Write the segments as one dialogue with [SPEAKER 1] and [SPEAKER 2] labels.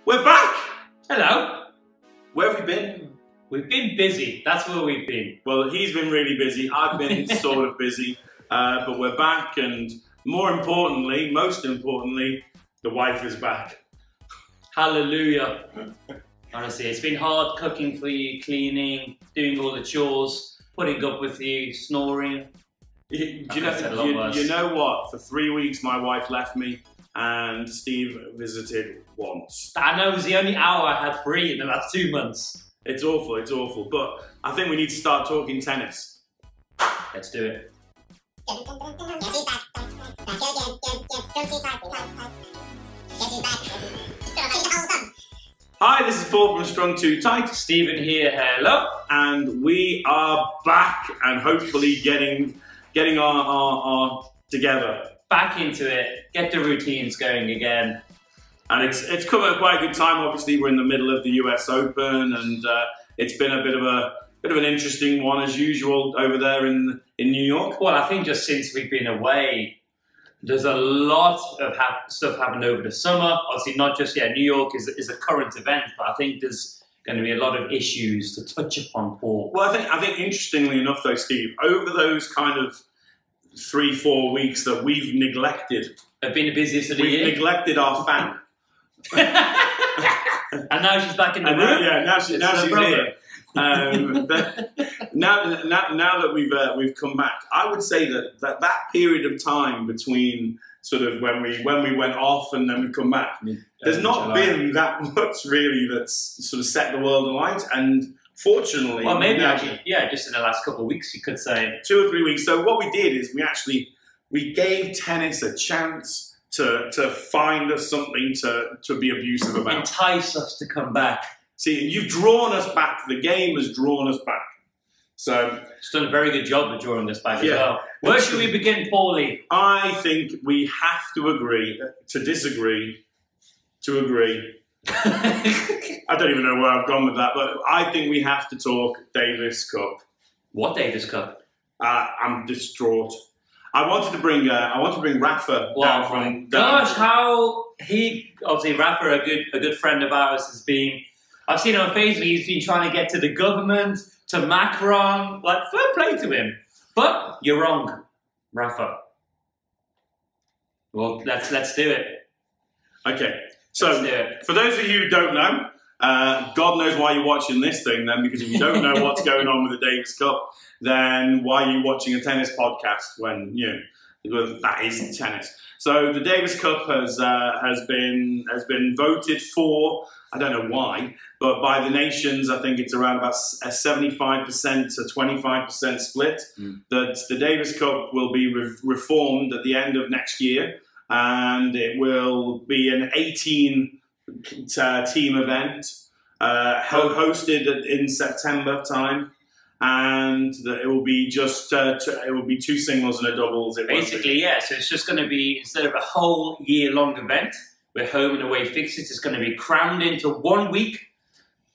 [SPEAKER 1] We're back!
[SPEAKER 2] Hello.
[SPEAKER 1] Where have we been?
[SPEAKER 2] We've been busy. That's where we've been.
[SPEAKER 1] Well, he's been really busy. I've been sort of busy. But we're back, and more importantly, most importantly, the wife is back.
[SPEAKER 2] Hallelujah. Honestly, it's been hard cooking for you, cleaning, doing all the chores, putting up with you, snoring.
[SPEAKER 1] You know what? For 3 weeks, my wife left me, and Steve visited once.
[SPEAKER 2] I know it was the only hour I had free in the last 2 months.
[SPEAKER 1] It's awful, it's awful. But I think we need to start talking tennis.
[SPEAKER 2] Let's do it.
[SPEAKER 1] Hi, this is Paul from Strong Too Tight.
[SPEAKER 2] Stephen here, hello.
[SPEAKER 1] And we are back and hopefully getting our together.
[SPEAKER 2] Back into it, get the routines going again.
[SPEAKER 1] And it's come at quite a good time. Obviously, we're in the middle of the US Open, and it's been a bit of an interesting one as usual over there in New York.
[SPEAKER 2] Well, I think just since we've been away, there's a lot of stuff happened over the summer. Obviously, not just New York is a current event, but I think there's going to be a lot of issues to touch upon, Paul.
[SPEAKER 1] Well, I think interestingly enough, though, Steve, over those kind of 3-4 weeks that we've neglected,
[SPEAKER 2] have been the busiest of the year.
[SPEAKER 1] We've neglected our fan.
[SPEAKER 2] And now she's back in the room.
[SPEAKER 1] Now she's here. Now that we've come back, I would say that period of time between sort of when we went off and then we come back, there's not been that much really that's sort of set the world alight. And fortunately,
[SPEAKER 2] well, maybe actually, just in the last couple of weeks, you could say
[SPEAKER 1] 2 or 3 weeks. So what we did is we gave tennis a chance to find us something to be abusive about.
[SPEAKER 2] Entice us to come back.
[SPEAKER 1] See, you've drawn us back. The game has drawn us back. So
[SPEAKER 2] it's done a very good job of drawing us back as well. Where should we begin, Paulie?
[SPEAKER 1] I think we have to agree to disagree to agree. I don't even know where I've gone with that, but I think we have to talk Davis Cup.
[SPEAKER 2] What Davis Cup?
[SPEAKER 1] I'm distraught. I wanted to bring Rafa down from.
[SPEAKER 2] Gosh, how he obviously Rafa, a good friend of ours, has been. I've seen on Facebook he's been trying to get to the government, to Macron. Like, fair play to him, but you're wrong, Rafa. Well, let's do it.
[SPEAKER 1] Okay, so for those of you who don't know, God knows why you're watching this thing then, because if you don't know what's going on with the Davis Cup, then why are you watching a tennis podcast when that is tennis? So the Davis Cup has been voted for. I don't know why, but by the nations, I think it's around about a 75% to 25% split. That the Davis Cup will be reformed at the end of next year, and it will be an 18 team event hosted in September time, and it will be just it will be 2 singles and a doubles.
[SPEAKER 2] Basically, so it's just going to be, instead of a whole year-long event with home and away fixtures, it's going to be crammed into 1 week.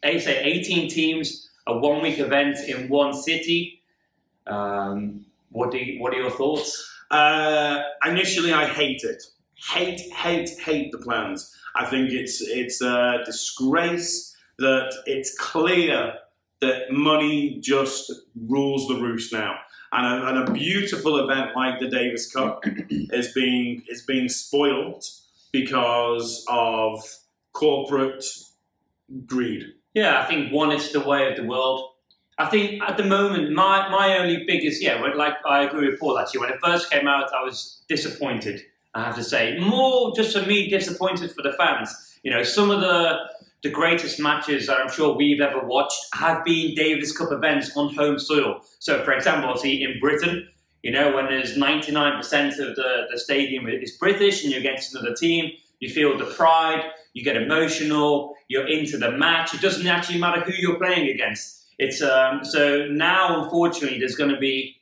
[SPEAKER 2] They say 18 teams, a 1 week event in one city. What are your thoughts?
[SPEAKER 1] Initially, I hate it. Hate the plans. I think it's a disgrace that it's clear that money just rules the roost now, and a beautiful event like the Davis Cup is being spoiled because of corporate greed. Yeah,
[SPEAKER 2] I think one is the way of the world. I think at the moment, my only biggest, like I agree with Paul actually, when it first came out, I was disappointed, I have to say. More just for me, disappointed for the fans. You know, some of the greatest matches that I'm sure we've ever watched have been Davis Cup events on home soil. So for example, obviously in Britain, when there's 99% of the stadium is British and you're against another team, you feel the pride, you get emotional, you're into the match. It doesn't actually matter who you're playing against. It's so now, unfortunately, there's going to be,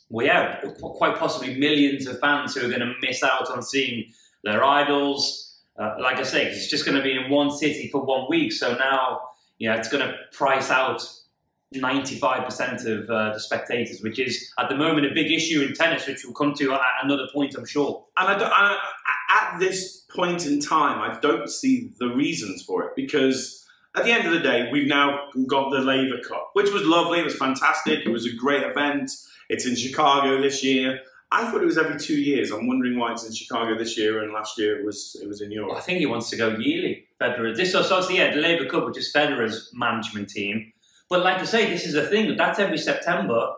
[SPEAKER 2] quite possibly millions of fans who are going to miss out on seeing their idols. Like I say, it's just going to be in one city for 1 week. So now, it's going to price out 95% of the spectators, which is at the moment a big issue in tennis, which we'll come to at another point, I'm sure.
[SPEAKER 1] And at this point in time, I don't see the reasons for it, because at the end of the day, we've now got the Laver Cup, which was lovely. It was fantastic. It was a great event. It's in Chicago this year. I thought it was every 2 years. I'm wondering why it's in Chicago this year, and last year it was in Europe.
[SPEAKER 2] Well, I think he wants to go yearly. Federer. This is obviously, yeah, the Laver Cup, which is Federer's management team. But like I say, this is a thing. That's every September.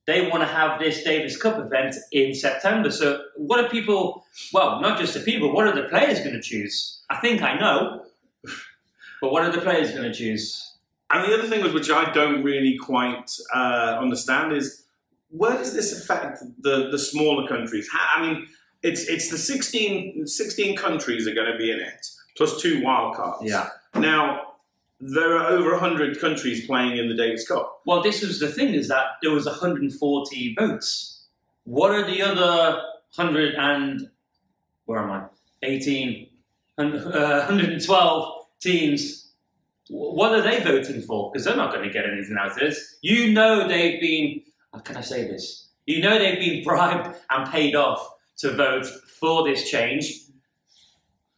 [SPEAKER 2] They want to have this Davis Cup event in September. So what are people, well, not just the people, what are the players going to choose? I think I know. But what are the players going to choose?
[SPEAKER 1] And the other thing, which I don't really quite understand, is where does this affect the smaller countries? I mean, it's the 16 countries are going to be in it, plus 2 wild cards.
[SPEAKER 2] Yeah.
[SPEAKER 1] Now, there are over 100 countries playing in the Davis Cup.
[SPEAKER 2] Well, this was the thing, is that there was 140 votes. What are the other 100 and, where am I? 18, 112 teams, what are they voting for? Because they're not going to get anything out of this. You know they've been, how can I say this? You know they've been bribed and paid off to vote for this change.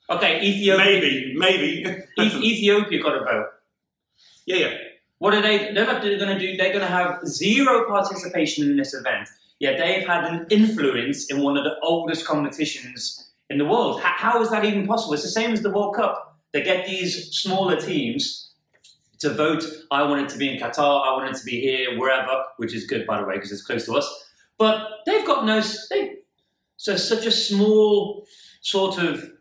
[SPEAKER 2] Okay, Ethiopia.
[SPEAKER 1] Maybe.
[SPEAKER 2] Ethiopia got a vote.
[SPEAKER 1] Yeah.
[SPEAKER 2] What are they? They're going to do. They're going to have 0 participation in this event. Yet they've had an influence in one of the oldest competitions in the world. How is that even possible? It's the same as the World Cup. They get these smaller teams to vote. I want it to be in Qatar. I want it to be here, wherever. Which is good, by the way, because it's close to us. But they've got no. So such a small sort of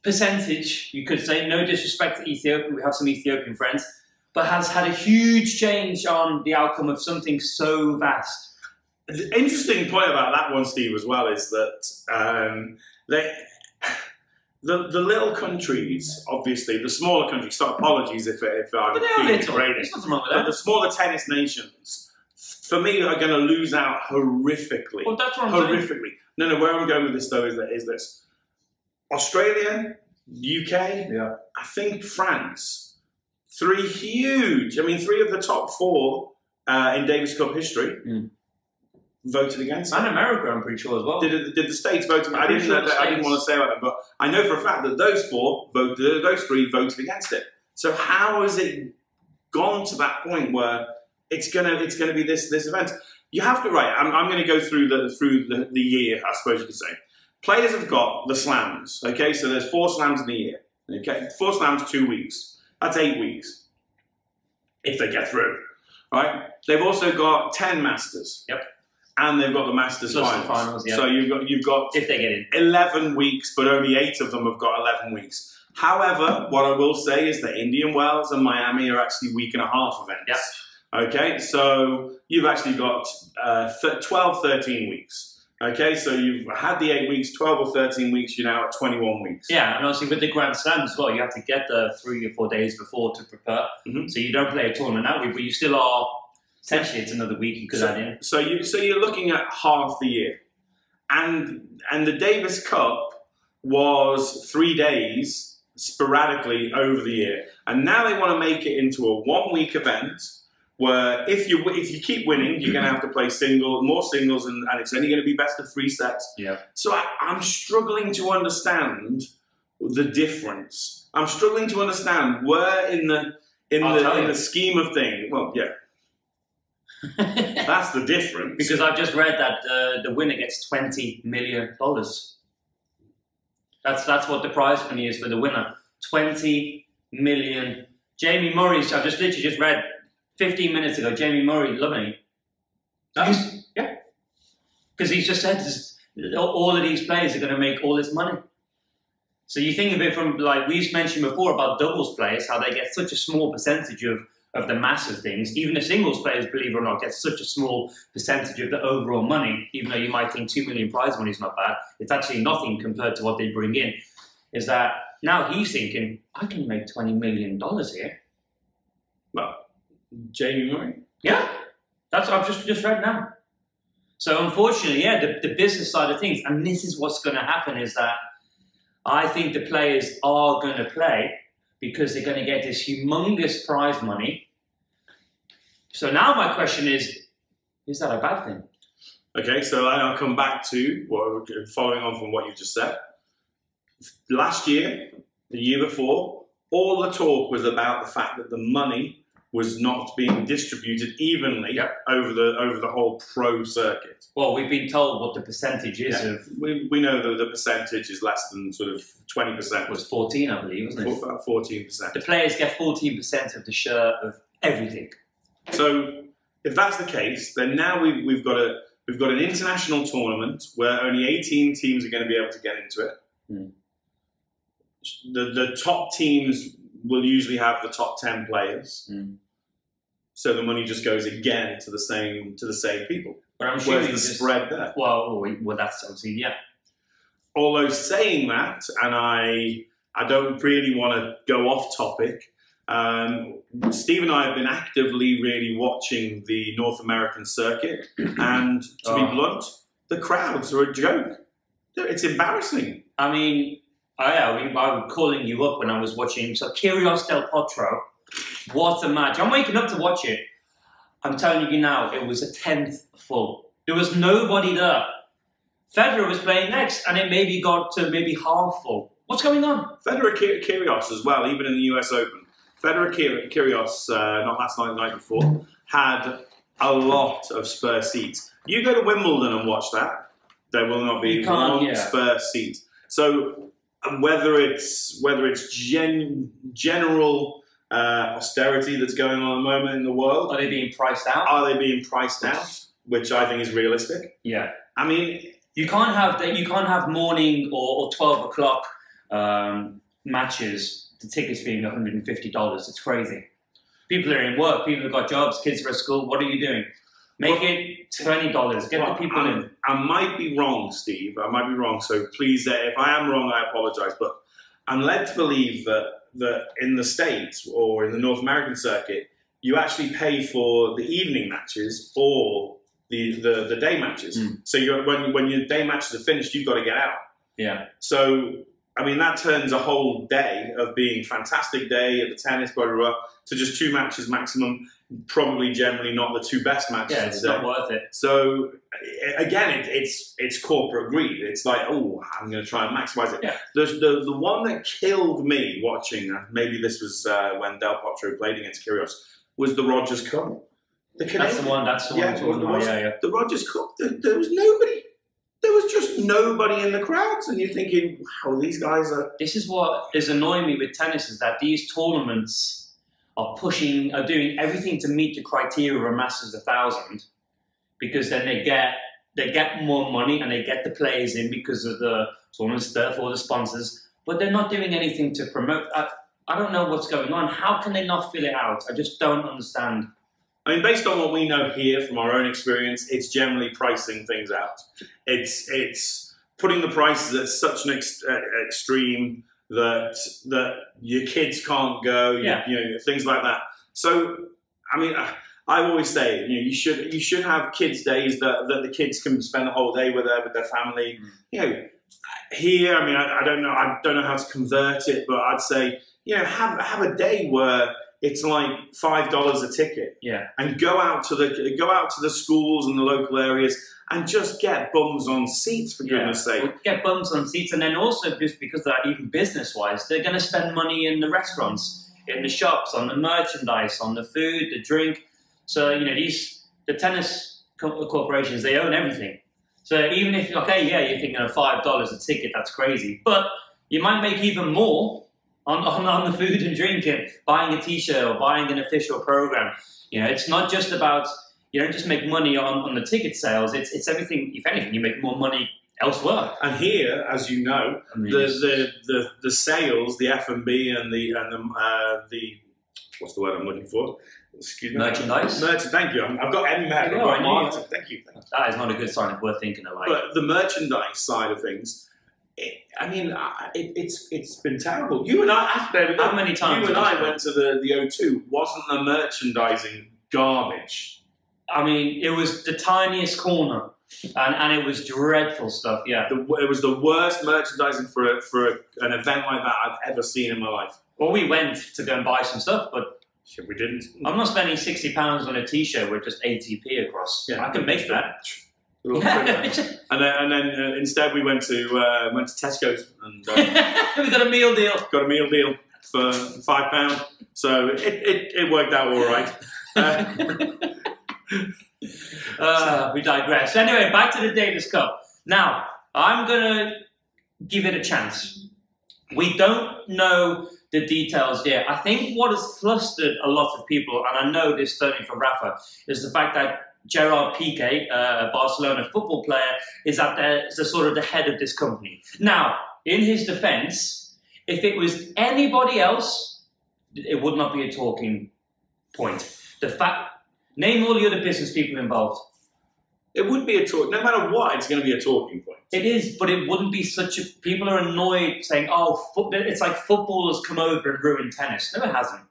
[SPEAKER 2] percentage, you could say, no disrespect to Ethiopia, we have some Ethiopian friends, but has had a huge change on the outcome of something so vast.
[SPEAKER 1] The interesting point about that one, Steve, as well, is that the little countries, obviously, the smaller countries, so apologies if I'm being degrading, but the smaller tennis nations, for me, are going to lose out horrifically.
[SPEAKER 2] Well, that's what I'm saying.
[SPEAKER 1] No, where I'm going with this, though, is this. Australia, UK,
[SPEAKER 2] yeah.
[SPEAKER 1] I think France, 3 huge, 3 of the top 4 in Davis Cup history voted against it.
[SPEAKER 2] And America, I'm pretty sure, as well.
[SPEAKER 1] Did the States vote? I didn't want to say about them, but I know for a fact that those 3 voted against it. So how has it gone to that point where it's gonna be this event? You have to, right, I'm going to go through the year, I suppose you could say. Players have got the slams, okay? So there's 4 slams in a year, okay? 4 slams, 2 weeks. That's 8 weeks, if they get through, right? They've also got 10 Masters.
[SPEAKER 2] Yep.
[SPEAKER 1] And they've got the Masters finals.
[SPEAKER 2] Yeah.
[SPEAKER 1] So you've got
[SPEAKER 2] if they get in
[SPEAKER 1] 11 weeks, but only 8 of them have got 11 weeks. However, what I will say is that Indian Wells and Miami are actually week and a half events.
[SPEAKER 2] Yep.
[SPEAKER 1] Okay, so you've actually got 12, 13 weeks. Okay, so you've had the 8 weeks, 12 or 13 weeks, you're now at 21 weeks.
[SPEAKER 2] Yeah, and obviously with the Grand Slam as well, you have to get there 3 or 4 days before to prepare. So you don't play a tournament that week, but you still are, essentially it's another week you could add in.
[SPEAKER 1] So you're looking at half the year. And the Davis Cup was 3 days sporadically over the year. And now they want to make it into a 1-week event, where if you keep winning, you're going to have to play more singles, and it's only going to be best of 3 sets.
[SPEAKER 2] Yeah.
[SPEAKER 1] So I'm struggling to understand the difference. I'm struggling to understand where in the scheme of things. Well, yeah, that's the difference.
[SPEAKER 2] Because I've just read that the winner gets $20 million. That's what the prize money is for the winner. $20 million. Jamie Murray's. I've just literally just read 15 minutes ago, Jamie Murray, loving it. Yeah. Because he's just said all of these players are going to make all this money. So you think of it from, like we've mentioned before about doubles players, how they get such a small percentage of the massive things. Even the singles players, believe it or not, get such a small percentage of the overall money, even though you might think 2 million prize money is not bad. It's actually nothing compared to what they bring in. Is that now he's thinking, I can make $20 million here.
[SPEAKER 1] Well, Jamie Murray?
[SPEAKER 2] Yeah, that's what I've just read now. So unfortunately, yeah, the business side of things, and this is what's going to happen, is that I think the players are going to play because they're going to get this humongous prize money. So now my question is that a bad thing?
[SPEAKER 1] Okay, so I'll come back to, following on from what you just said. last year, the year before, all the talk was about the fact that the money was not being distributed evenly over the whole pro circuit.
[SPEAKER 2] Well, we've been told what the percentage is of.
[SPEAKER 1] We know that the percentage is less than sort of 20%.
[SPEAKER 2] It was 14, I believe, wasn't it?
[SPEAKER 1] About 14%.
[SPEAKER 2] The players get 14% of the share of everything.
[SPEAKER 1] So if that's the case, then now we've got an international tournament where only 18 teams are going to be able to get into it.
[SPEAKER 2] Mm.
[SPEAKER 1] The top teams will usually have the top 10 players.
[SPEAKER 2] Mm.
[SPEAKER 1] So the money just goes again to the same people.
[SPEAKER 2] But I'm sure
[SPEAKER 1] where's the spread there?
[SPEAKER 2] Well, that's obviously, yeah.
[SPEAKER 1] Although saying that, and I don't really want to go off topic, Steve and I have been actively really watching the North American circuit, and to be blunt, the crowds are a joke. It's embarrassing.
[SPEAKER 2] I mean, I was calling you up when I was watching. So Kyrgios Del Potro, what a match! I'm waking up to watch it. I'm telling you now, it was a 10th full. There was nobody there. Federer was playing next, and it maybe got to maybe half full. What's going on?
[SPEAKER 1] Federer Kyrgios as well, even in the US Open. Federer Kyrgios, not last night, the night before, had a lot of spare seats. You go to Wimbledon and watch that, there will not be one spare seat. So whether it's general austerity that's going on at the moment in the world,
[SPEAKER 2] are they being priced out?
[SPEAKER 1] Are they being priced out? Which I think is realistic.
[SPEAKER 2] Yeah.
[SPEAKER 1] I mean,
[SPEAKER 2] you can't have morning or 12 o'clock matches. The tickets being $150. It's crazy. People are in work. People have got jobs. Kids are at school. What are you doing? Make it $20. Get the people in.
[SPEAKER 1] I might be wrong, Steve. I might be wrong. So please, if I am wrong, I apologise. But I'm led to believe that in the States or in the North American circuit, you actually pay for the evening matches or the day matches. Mm. So when your day matches are finished, you've got to get out.
[SPEAKER 2] Yeah.
[SPEAKER 1] So I mean, that turns a whole day of being fantastic day at the tennis, blah, blah, blah, to just 2 matches maximum, probably generally not the 2 best matches.
[SPEAKER 2] Yeah, it's not worth it.
[SPEAKER 1] So, again, it's corporate greed. It's like, oh, I'm going to try and maximize it.
[SPEAKER 2] Yeah.
[SPEAKER 1] The one that killed me watching, maybe this was when Del Potro played against Kyrgios, was the Rogers Cup.
[SPEAKER 2] That's the one. Yeah,
[SPEAKER 1] the Rogers Cup, there was nobody. There was just nobody in the crowds, and you're thinking, wow, these guys are...
[SPEAKER 2] This is what is annoying me with tennis, is that these tournaments are doing everything to meet the criteria of a Masters 1000, because then they get more money and they get the players in because of the tournaments, therefore the sponsors, but they're not doing anything to promote. I don't know what's going on. How can they not fill it out? I just don't understand.
[SPEAKER 1] I mean, based on what we know here from our own experience, it's generally pricing things out. It's putting the prices at such an extreme that your kids can't go, you know, things like that. So, I mean, I always say, you know, you should have kids' days that the kids can spend the whole day with their family. Mm. You know, here, I mean, I don't know how to convert it, but I'd say, you know, have a day where it's like $5 a ticket, and go out to the schools and the local areas and just get bums on seats, for goodness sake.
[SPEAKER 2] Well, get bums on seats, and then also just because they're even business-wise, they're going to spend money in the restaurants, in the shops, on the merchandise, on the food, the drink. So you know, the tennis corporations, they own everything. So even if you're thinking of $5 a ticket, that's crazy, but you might make even more on the food and drink, and buying a T-shirt or buying an official program. You know, it's not just about, you don't just make money on the ticket sales. It's everything. If anything, you make more money elsewhere.
[SPEAKER 1] And here, as you know, the sales, the F&B and the what's the word I'm looking for? Excuse me.
[SPEAKER 2] Merchandise.
[SPEAKER 1] Thank you. I've got M head. I've got marketing. Thank you.
[SPEAKER 2] That is not a good sign if we're thinking alike.
[SPEAKER 1] But the merchandise side of things, I mean, it's been terrible. You and I,
[SPEAKER 2] how many times?
[SPEAKER 1] You and I went to the O2. Wasn't the merchandising garbage?
[SPEAKER 2] I mean, it was the tiniest corner, and it was dreadful stuff. Yeah,
[SPEAKER 1] it was the worst merchandising for an event like that I've ever seen in my life.
[SPEAKER 2] Well, we went to go and buy some stuff, but
[SPEAKER 1] we didn't.
[SPEAKER 2] I'm not spending £60 on a T-shirt with just ATP across.
[SPEAKER 1] Yeah,
[SPEAKER 2] I can make that.
[SPEAKER 1] And then instead we went to Tesco's and
[SPEAKER 2] we got a meal deal.
[SPEAKER 1] Got a meal deal for £5. So it worked out all right.
[SPEAKER 2] We digress. Anyway, back to the Davis Cup. Now, I'm going to give it a chance. We don't know the details yet. I think what has flustered a lot of people, and I know this certainly for Rafa, is the fact that Gerard Pique, a Barcelona football player, is at the sort of the head of this company. Now, in his defence, if it was anybody else, it would not be a talking point. Name all the other business people involved.
[SPEAKER 1] It would be a talk. No matter what, it's going to be a talking point.
[SPEAKER 2] It is, but it wouldn't be such a. People are annoyed saying, "Oh, it's like footballers come over and ruin tennis." No, it hasn't.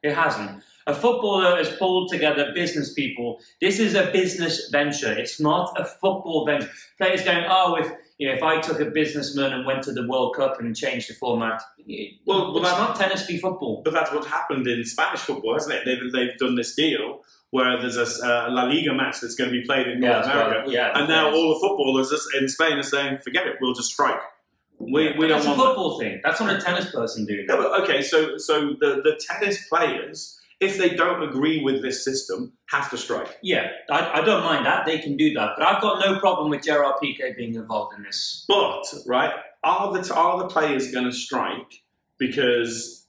[SPEAKER 2] It hasn't. A footballer has pulled together business people. This is a business venture. It's not a football venture. Players going, "Oh, if I took a businessman and went to the World Cup and changed the format." Well, it's not tennis v football.
[SPEAKER 1] But that's what's happened in Spanish football, hasn't it? They've done this deal where there's a La Liga match that's going to be played in North America, and now all the footballers in Spain are saying, "Forget it, we'll just strike." We don't want
[SPEAKER 2] that's a football thing. That's not a tennis person doing.
[SPEAKER 1] No, but okay, so the tennis players, if they don't agree with this system, have to strike.
[SPEAKER 2] Yeah, I don't mind that. They can do that. But I've got no problem with Gerard Piqué being involved in this.
[SPEAKER 1] But, right, are the players going to strike? Because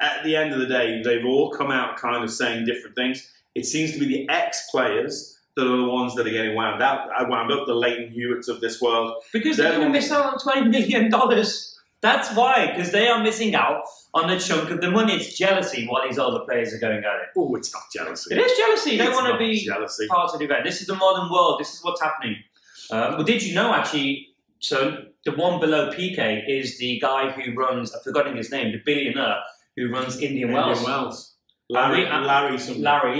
[SPEAKER 1] at the end of the day, they've all come out kind of saying different things. It seems to be the ex-players that are the ones that are getting wound up, the Leighton Hewitts of this world.
[SPEAKER 2] Because they're going to miss out on $20 million. That's why, because they are missing out on a chunk of the money. It's jealousy while these other players are going at it.
[SPEAKER 1] Oh, it's not jealousy.
[SPEAKER 2] It is jealousy. They want to be part of the event. This is the modern world. This is what's happening. Well, did you know, actually, so the one below Piqué is the guy who runs, I've forgotten his name, the billionaire who runs Indian Wells. Larry,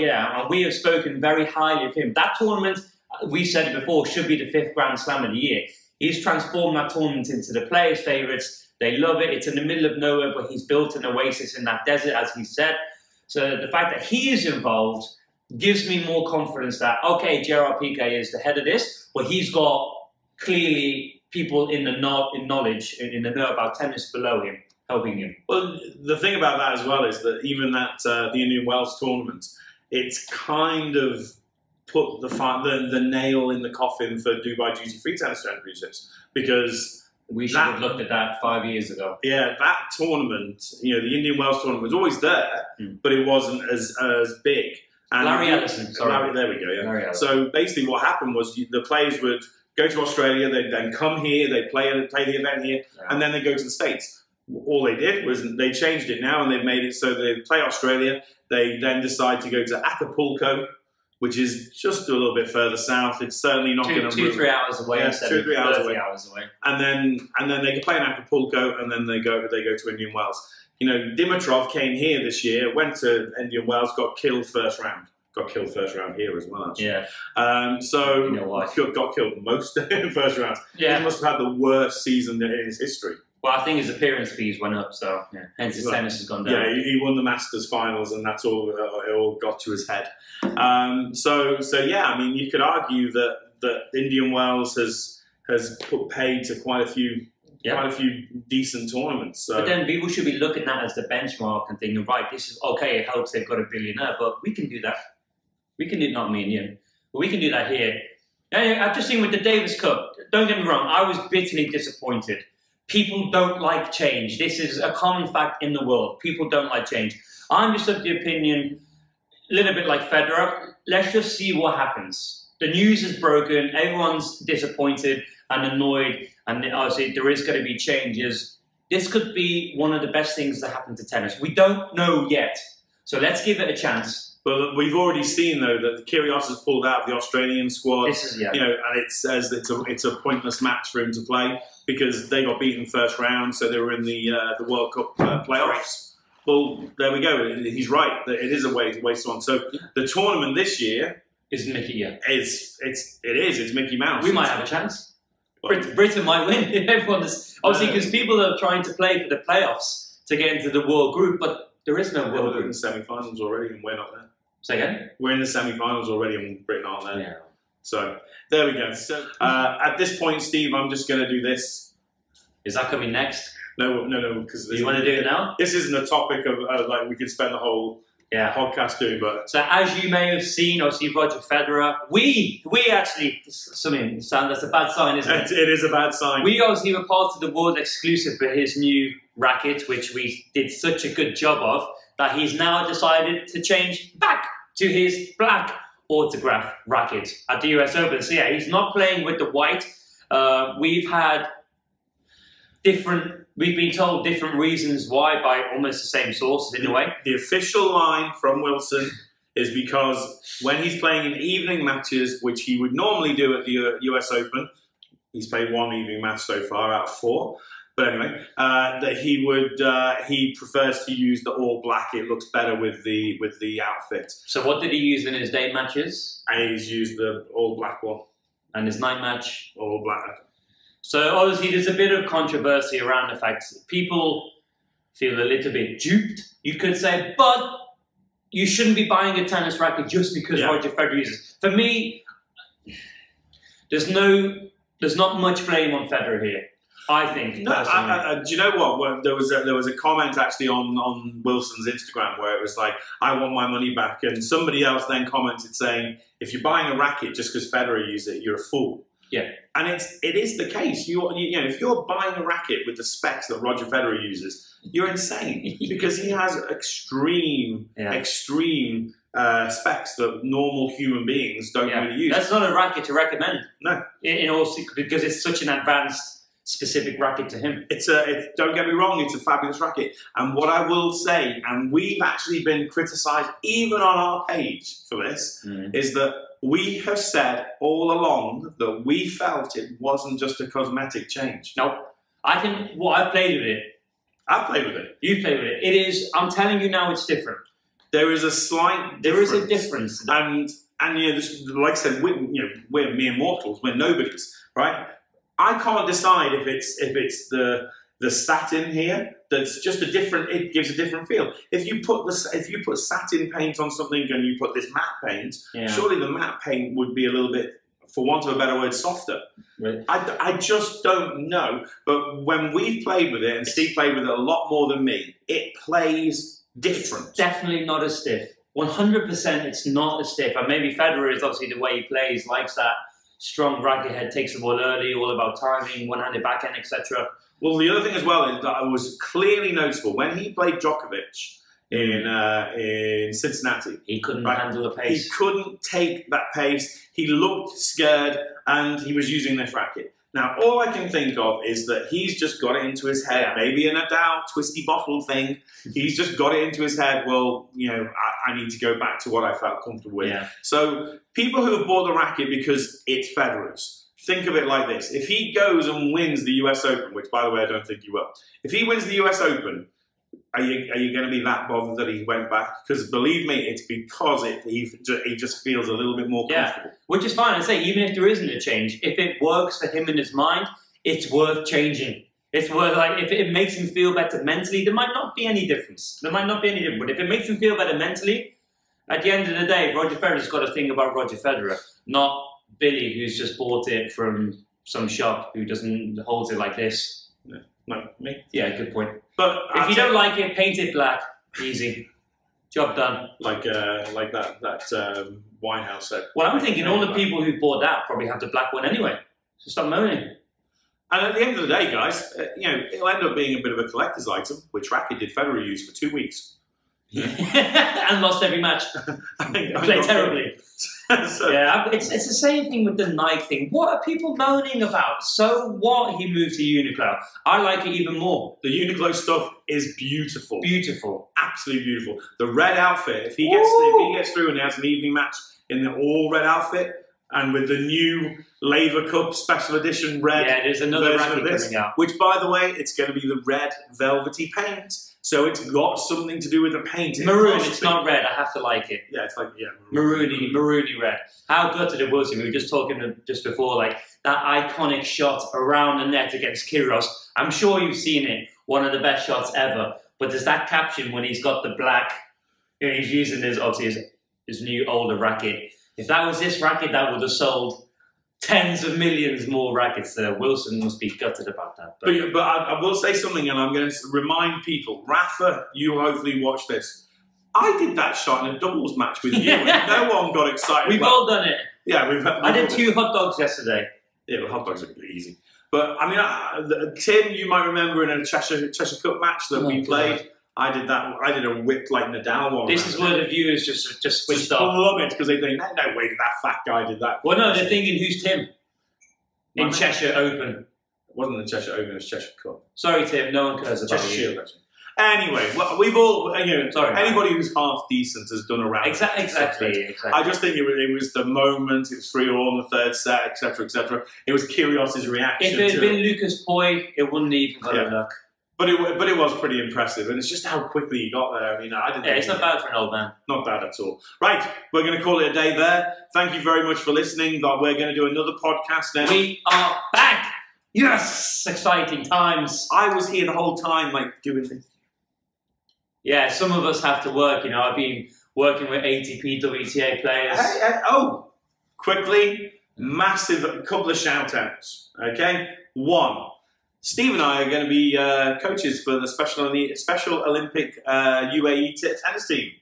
[SPEAKER 2] yeah. And we have spoken very highly of him. That tournament, we said it before, should be the 5th Grand Slam of the year. He's transformed that tournament into the players' favourites. They love it. It's in the middle of nowhere, but he's built an oasis in that desert, as he said. So the fact that he is involved gives me more confidence that, okay, Gerard Piqué is the head of this, but he's got clearly people in the know about tennis below him, helping him.
[SPEAKER 1] Well, the thing about that as well is that even that the Indian Wells tournament, it's kind of put the nail in the coffin for Dubai Duty Free Tennis Championships, because
[SPEAKER 2] we should have looked at that 5 years ago.
[SPEAKER 1] Yeah, that tournament, the Indian Wells tournament was always there, but it wasn't as big. And
[SPEAKER 2] Larry Ellison, sorry.
[SPEAKER 1] There we go, yeah. So basically what happened was the players would go to Australia, they'd then come here, they'd play the event here, and then they go to the States. All they did was they changed it now, and they've made it so they play Australia. They then decide to go to Acapulco, which is just a little bit further south. It's certainly not going to
[SPEAKER 2] 2-3 hours away.
[SPEAKER 1] Yeah,
[SPEAKER 2] instead
[SPEAKER 1] 2-3 hours
[SPEAKER 2] of
[SPEAKER 1] away.
[SPEAKER 2] 30 hours away.
[SPEAKER 1] And then they can play in Acapulco, and then they go to Indian Wells. Dimitrov came here this year, went to Indian Wells, got killed first round. Got killed first round here as well, actually.
[SPEAKER 2] Yeah.
[SPEAKER 1] So got killed most in first round.
[SPEAKER 2] Yeah.
[SPEAKER 1] He must have had the worst season in his history.
[SPEAKER 2] Well, I think his appearance fees went up, so hence his tennis has gone down.
[SPEAKER 1] Yeah, he won the Masters finals, and that's all. It all got to his head. So yeah, I mean, you could argue that Indian Wells has paid to quite a few decent tournaments. So.
[SPEAKER 2] But then people should be looking at that as the benchmark and thinking, right, this is okay. It helps they've got a billionaire, but we can do that. We can do not me and you, but we can do that here. I've just seen with the Davis Cup. Don't get me wrong, I was bitterly disappointed. People don't like change. This is a common fact in the world. People don't like change. I'm just of the opinion, a little bit like Federer, let's just see what happens. The news is broken, everyone's disappointed and annoyed, and obviously there is going to be changes. This could be one of the best things that happen to tennis. We don't know yet, so let's give it a chance.
[SPEAKER 1] But we've already seen, though, that Kyrgios has pulled out of the Australian squad. And it says that it's a pointless match for him to play because they got beaten first round, so they were in the World Cup playoffs. Well, there we go. He's right. It is a waste one. So the tournament this year
[SPEAKER 2] is Mickey. Yeah,
[SPEAKER 1] it's Mickey Mouse.
[SPEAKER 2] We might have a chance. Britain might win. Everyone is obviously because people are trying to play for the playoffs to get into the World Group, but there is no World Group.
[SPEAKER 1] We're in the semi-finals already, and we're not there.
[SPEAKER 2] Say again?
[SPEAKER 1] We're in the semi-finals already, and Britain aren't there.
[SPEAKER 2] Yeah.
[SPEAKER 1] So there we go. So at this point, Steve, I'm just going to do this.
[SPEAKER 2] Is that coming next?
[SPEAKER 1] No, because
[SPEAKER 2] you want to do it now?
[SPEAKER 1] This isn't a topic of like we could spend the whole podcast doing. But
[SPEAKER 2] so as you may have seen, obviously Roger Federer, we actually that's a bad sign, isn't it?
[SPEAKER 1] It is a bad sign.
[SPEAKER 2] We obviously were part of the world exclusive for his new racket, which we did such a good job of that he's now decided to change back to his black autograph racket at the US Open. So yeah, he's not playing with the white. We've been told different reasons why by almost the same sources in a way.
[SPEAKER 1] The official line from Wilson is because when he's playing in evening matches, which he would normally do at the US Open, he's played one evening match so far out of 4. But anyway, that he prefers to use the all black. It looks better with the outfit.
[SPEAKER 2] So what did he use in his day matches?
[SPEAKER 1] And he's used the all black one.
[SPEAKER 2] And his night match?
[SPEAKER 1] All black.
[SPEAKER 2] So obviously there's a bit of controversy around the fact that people feel a little bit duped, you could say, but you shouldn't be buying a tennis racket just because Roger Federer uses it. For me, there's not much blame on Federer here. I think.
[SPEAKER 1] No, do you know what? Well, there was a comment actually on Wilson's Instagram where it was like, "I want my money back," and somebody else then commented saying, "If you're buying a racket just because Federer uses it, you're a fool."
[SPEAKER 2] Yeah,
[SPEAKER 1] and it is the case. You know, if you're buying a racket with the specs that Roger Federer uses, you're insane because he has extreme specs that normal human beings don't really use.
[SPEAKER 2] That's not a racket to recommend.
[SPEAKER 1] No,
[SPEAKER 2] because it's such an advanced specific racket to him.
[SPEAKER 1] Don't get me wrong, it's a fabulous racket. And what I will say, and we've actually been criticised even on our page for this, is that we have said all along that we felt it wasn't just a cosmetic change.
[SPEAKER 2] Nope. I think I've played with it.
[SPEAKER 1] I've played with it.
[SPEAKER 2] You've played with it. It is, I'm telling you now, it's different.
[SPEAKER 1] There is a slight difference.
[SPEAKER 2] There is a difference.
[SPEAKER 1] And you know, like I said, we're mere mortals, we're nobodies, right? I can't decide if it's the satin here that's just a different. It gives a different feel. If you put satin paint on something and you put this matte paint, surely the matte paint would be a little bit, for want of a better word, softer.
[SPEAKER 2] Really?
[SPEAKER 1] I just don't know. But when we've played with it, and Steve played with it a lot more than me, it plays different.
[SPEAKER 2] It's definitely not as stiff. 100%, it's not as stiff. And maybe Federer is obviously the way he plays, likes that strong racket head, takes the ball early, all about timing, one-handed backhand, etc.
[SPEAKER 1] Well, the other thing as well is that it was clearly noticeable when he played Djokovic in Cincinnati.
[SPEAKER 2] He couldn't handle the pace.
[SPEAKER 1] He couldn't take that pace. He looked scared, and he was using this racket. Now, all I can think of is that he's just got it into his head, maybe in a Nadal twisty bottle thing. He's just got it into his head, well, you know, I need to go back to what I felt comfortable with. Yeah. So people who have bought the racket because it's Federer's, think of it like this. If he goes and wins the US Open, which, by the way, I don't think he will. If he wins the US Open, are you going to be that bothered that he went back? Because believe me, it's because he just feels a little bit more comfortable.
[SPEAKER 2] Which is fine. I say, even if there isn't a change, if it works for him in his mind, it's worth changing. It's worth, like, if it makes him feel better mentally, there might not be any difference. There might not be any difference. But if it makes him feel better mentally, at the end of the day, Roger Federer's got to think about Roger Federer, not Billy, who's just bought it from some shop who doesn't hold it like this.
[SPEAKER 1] No, me.
[SPEAKER 2] Yeah, good point.
[SPEAKER 1] But
[SPEAKER 2] if you don't like it, paint it black. Easy. Job done.
[SPEAKER 1] Like that Winehouse said.
[SPEAKER 2] Well, I'm thinking all the people who bought that probably have the black one anyway. So stop moaning.
[SPEAKER 1] And at the end of the day, guys, you know, it'll end up being a bit of a collector's item, which racket did Federer use for 2 weeks.
[SPEAKER 2] And lost every match. Played terribly. So, yeah, it's the same thing with the Nike thing. What are people moaning about? So what? He moved to Uniqlo. I like it even more.
[SPEAKER 1] The Uniqlo stuff is beautiful.
[SPEAKER 2] Beautiful.
[SPEAKER 1] Absolutely beautiful. The red outfit, if he gets through and he has an evening match in the all red outfit, and with the new Laver Cup special edition red
[SPEAKER 2] there's another
[SPEAKER 1] version of this,
[SPEAKER 2] coming out.
[SPEAKER 1] Which, by the way, it's going to be the red velvety paint. So it's got something to do with the paint.
[SPEAKER 2] Maroon, it's not red. I have to like it.
[SPEAKER 1] Yeah, it's like,
[SPEAKER 2] maroony red. How gutted it was. We were just talking just before, like, that iconic shot around the net against Kyrgios. I'm sure you've seen it. One of the best shots ever. But there's that caption when he's got the black, you know, he's using his, obviously, his new older racket. If that was this racket, that would have sold tens of millions more rackets. Wilson must be gutted about that.
[SPEAKER 1] But I will say something, and I'm going to remind people. Rafa, you hopefully watch this. I did that shot in a doubles match with you, and no one got excited.
[SPEAKER 2] We've all done it.
[SPEAKER 1] Yeah,
[SPEAKER 2] I did 2 hot dogs yesterday.
[SPEAKER 1] Yeah, well, hot dogs are easy. But I mean, Tim, you might remember in a Cheshire Cup match that we played. God. I did that. I did a whip like Nadal one.
[SPEAKER 2] This is where the viewers just switched off.
[SPEAKER 1] Love it because they think, no way that fat guy did that.
[SPEAKER 2] Well, no, they're thinking, who's Tim? In Cheshire Open.
[SPEAKER 1] It wasn't the Cheshire Open, it was Cheshire Cup.
[SPEAKER 2] Sorry, Tim, no one cares about
[SPEAKER 1] Cheshire
[SPEAKER 2] you.
[SPEAKER 1] Shield, actually. Anyway, well, we've all,
[SPEAKER 2] Sorry,
[SPEAKER 1] anybody who's half decent has done a round.
[SPEAKER 2] Exactly.
[SPEAKER 1] I just think it was the moment, it was 3-all in the third set, etc., etc. It was Kyrgios's reaction.
[SPEAKER 2] If it had been Lucas Pouille, it wouldn't even got a look.
[SPEAKER 1] But it was pretty impressive, and it's just how quickly he got there. I mean, I didn't.
[SPEAKER 2] Yeah, it's not bad for an old man.
[SPEAKER 1] Not bad at all. Right, we're going to call it a day there. Thank you very much for listening. We're going to do another podcast now.
[SPEAKER 2] We are back. Yes, exciting times.
[SPEAKER 1] I was here the whole time, like doing this.
[SPEAKER 2] Yeah, some of us have to work. I've been working with ATP, WTA players.
[SPEAKER 1] Quickly, massive couple of shout-outs. Okay, 1. Steve and I are going to be coaches for the Special Olympic UAE tennis team.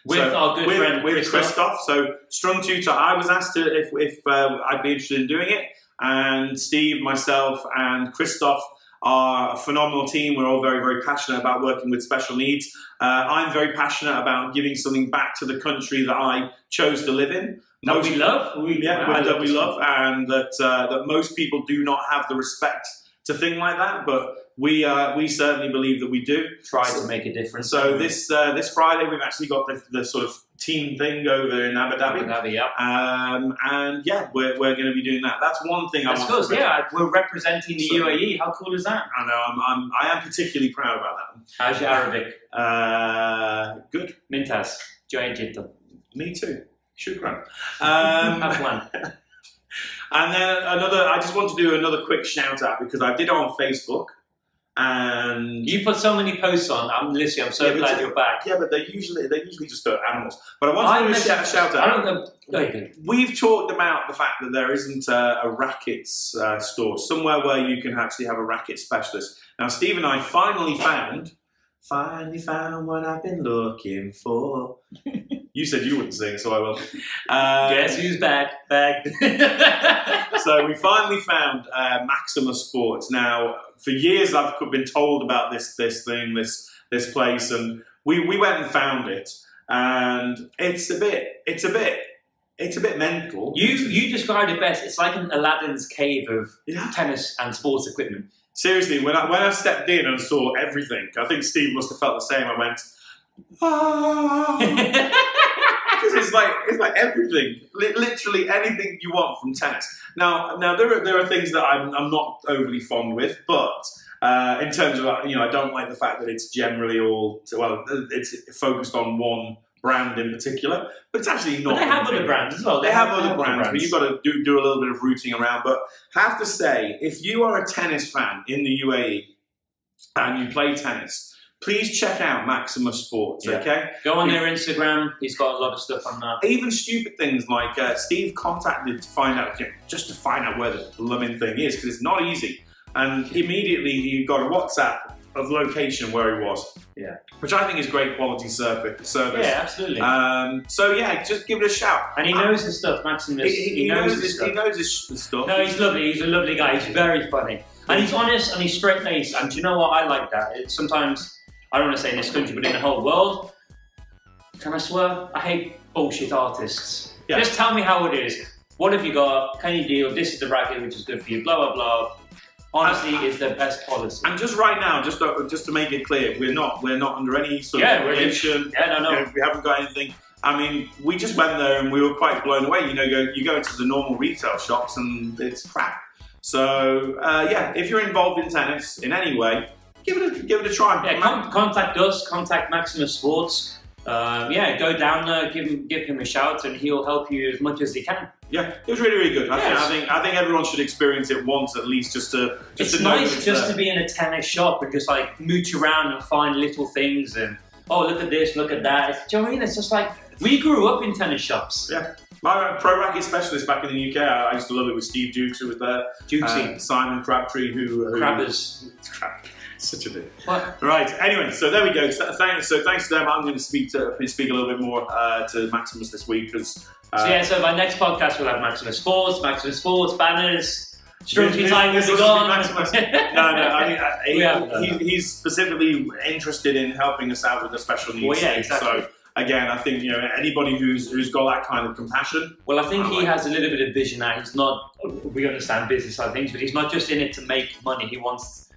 [SPEAKER 2] With our good friend
[SPEAKER 1] Christoph. So, Strung Tutor, I was asked if I'd be interested in doing it. And Steve, myself, and Christoph are a phenomenal team. We're all very, very passionate about working with special needs. I'm very passionate about giving something back to the country that I chose to live in.
[SPEAKER 2] That we love.
[SPEAKER 1] That we love, and that most people do not have the respect to think like that, but we certainly believe that we do.
[SPEAKER 2] Try to make a difference.
[SPEAKER 1] So this Friday we've actually got the sort of team thing over in Abu Dhabi. And yeah, we're going to be doing that. That's one thing.
[SPEAKER 2] That's cool. Yeah, we're representing the UAE. How cool is that?
[SPEAKER 1] I know. I am particularly proud about that.
[SPEAKER 2] How's your Arabic?
[SPEAKER 1] Good.
[SPEAKER 2] Mintaz. Joy Jitto.
[SPEAKER 1] Me too. Shukran.
[SPEAKER 2] Have one.
[SPEAKER 1] And then I just want to do another quick shout out because I did it on Facebook, and
[SPEAKER 2] you put so many posts on. I'm so glad you're back.
[SPEAKER 1] Yeah, but they're usually just animals. But I want to do a shout out.
[SPEAKER 2] I don't know.
[SPEAKER 1] We've talked about the fact that there isn't a rackets store somewhere where you can actually have a racket specialist. Now, Steve and I finally found what I've been looking for. You said you wouldn't sing, so I will.
[SPEAKER 2] Guess who's back?
[SPEAKER 1] So we finally found Maxima Sports. Now, for years I've been told about this place, and we went and found it, and it's a bit mental.
[SPEAKER 2] You described it best. It's like an Aladdin's cave of tennis and sports equipment.
[SPEAKER 1] Seriously, when I stepped in and saw everything, I think Steve must have felt the same. I went, because it's like everything, literally anything you want from tennis. Now there are things that I'm not overly fond with, but in terms of I don't like the fact that it's generally it's focused on one brand in particular, but it's actually not.
[SPEAKER 2] But they have other brands as well.
[SPEAKER 1] They have other brands, but you've got to do a little bit of rooting around. But I have to say, if you are a tennis fan in the UAE and you play tennis, please check out Maxima Sports, okay?
[SPEAKER 2] Go on their Instagram. He's got a lot of stuff on that.
[SPEAKER 1] Even stupid things like Steve contacted to find out, where the blooming thing is, because it's not easy. And immediately he got a WhatsApp of location where he was.
[SPEAKER 2] Yeah.
[SPEAKER 1] Which I think is great quality service.
[SPEAKER 2] Yeah, absolutely.
[SPEAKER 1] So yeah, just give it a shout.
[SPEAKER 2] And he knows his stuff, Maximus.
[SPEAKER 1] He knows his stuff.
[SPEAKER 2] No, he's lovely. He's a lovely guy. He's very funny. And he's honest and he's straight-laced. And do you know what? I like that. Sometimes, I don't want to say in this country, but in the whole world, can I swear? I hate bullshit artists. Yeah. Just tell me how it is. What have you got? Can you deal? This is the racket which is good for you. Blah, blah, blah. Honestly, it's the best policy. And
[SPEAKER 1] just right now, just to make it clear, we're not under any sort of obligation.
[SPEAKER 2] No.
[SPEAKER 1] We haven't got anything. I mean, we just went there and we were quite blown away. You go into the normal retail shops and it's crap. So yeah, if you're involved in tennis in any way, give it a try.
[SPEAKER 2] Yeah, contact us. Contact Maxima Sports. Yeah, go down there, give him a shout, and he'll help you as much as he can.
[SPEAKER 1] Yeah, it was really, really good. I think everyone should experience it once at least, just to.
[SPEAKER 2] It's nice just to be in a tennis shop and just like mooch around and find little things and look at this, look at that. Do you know what I mean? It's just like we grew up in tennis shops.
[SPEAKER 1] Yeah. My pro racket specialist back in the UK, I used to love it with Steve Dukes, who was there.
[SPEAKER 2] Dukesy.
[SPEAKER 1] Simon Crabtree, who
[SPEAKER 2] Crabbers.
[SPEAKER 1] Such a thing.
[SPEAKER 2] What?
[SPEAKER 1] Right. Anyway, so there we go. So thanks to them. I'm going to speak a little bit more to Maximus this week because.
[SPEAKER 2] So my next podcast will have Maximus Sports banners. Strongly Tigers are gone.
[SPEAKER 1] No. He's specifically interested in helping us out with the special needs.
[SPEAKER 2] Well, yeah, exactly.
[SPEAKER 1] So again, I think anybody who's got that kind of compassion.
[SPEAKER 2] Well, I think he has a little bit of vision now. He's not. We understand business side of things, but he's not just in it to make money. He wants.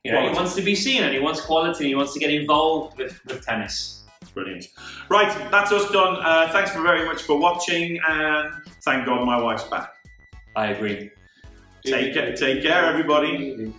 [SPEAKER 2] He wants to be seen, and he wants quality, and he wants to get involved with tennis.
[SPEAKER 1] Brilliant. Right, that's us done. Thanks very much for watching, and thank God my wife's back.
[SPEAKER 2] I agree.
[SPEAKER 1] Take care, everybody.